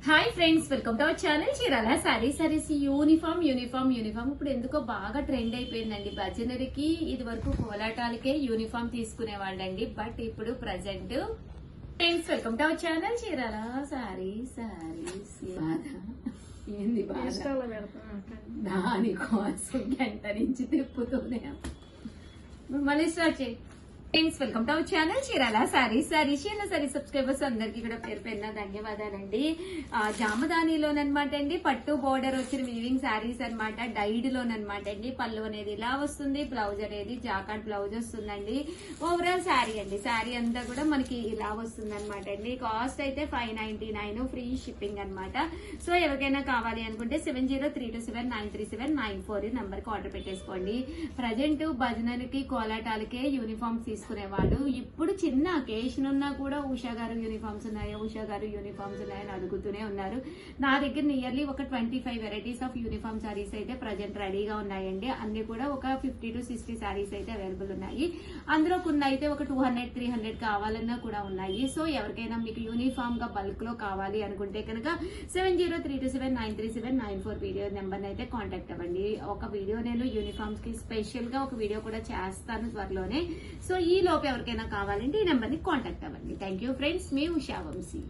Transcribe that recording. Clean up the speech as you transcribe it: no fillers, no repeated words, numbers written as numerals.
Hi friends, welcome to our channel Chirala saris uniform. ఇప్పుడు ఎందుకో బాగా ట్రెండ్ అయిపోయిందండి. భజనరికి ఇది వరకు కోలాటాలకే యూనిఫామ్ తీసుకునే వాళ్ళండి. బట్ ఇప్పుడు present friends, welcome to our channel Chirala saris. ఏంది దానికోసం గంట నుంచి తిప్పుతూనే మళ్ళీ స్టార్ట్ చేయి. Friends, welcome to our channel Chirala saris. Subscribers అందరికి కూడా పేరు పేరున ధన్యవాదాలండి. జామదానిలోనమాట అండి, పట్టు బోర్డర్ వచ్చిన వీవింగ్ శారీస్ అనమాట. డైడ్ లోనమాట అండి. పళ్ళు అనేది ఇలా వస్తుంది, బ్లౌజ్ అనేది జాకాట్ బ్లౌజ్ వస్తుందండి. ఓవరాల్ శారీ అండి, శారీ అంతా కూడా మనకి ఇలా వస్తుంది అనమాట అండి. కాస్ట్ అయితే 599, ఫ్రీ షిప్పింగ్ అనమాట. సో ఎవరికైనా కావాలి అనుకుంటే 703279937994 నంబర్ కి ఆర్డర్ పెట్టేసుకోండి. ప్రజెంట్ భజనలకి కోలాటాలకే యూనిఫామ్స్ తీసుకునేవాళ్ళు. ఇప్పుడు చిన్న అకేషన్ ఉన్నా కూడా ఉషా గారు యూనిఫామ్స్ ఉన్నాయని అడుగుతూనే ఉన్నారు. నా దగ్గర నియర్లీ ఒక 25 వెరైటీస్ ఆఫ్ యూనిఫామ్ సారీస్ అయితే ప్రజెంట్ రెడీగా ఉన్నాయండి. అన్ని కూడా ఒక 50 to 60 సారీస్ అయితే అవైలబుల్ ఉన్నాయి. అందులో కొన్ని అయితే ఒక 200-300 కావాలన్నా కూడా ఉన్నాయి. సో ఎవరికైనా మీకు యూనిఫామ్ గా బల్క్ లో కావాలి అనుకుంటే కనుక 703279937994 వీడియో నెంబర్ అయితే కాంటాక్ట్ అవ్వండి. ఒక వీడియో నేను యూనిఫామ్స్ కి స్పెషల్ గా ఒక వీడియో కూడా చేస్తాను త్వరలోనే. సో ఈ లోపు ఎవరికైనా కావాలంటే ఈ నెంబర్ ని కాంటాక్ట్ అవ్వండి. థ్యాంక్ యూ ఫ్రెండ్స్, మీ ఉషా వంశీ.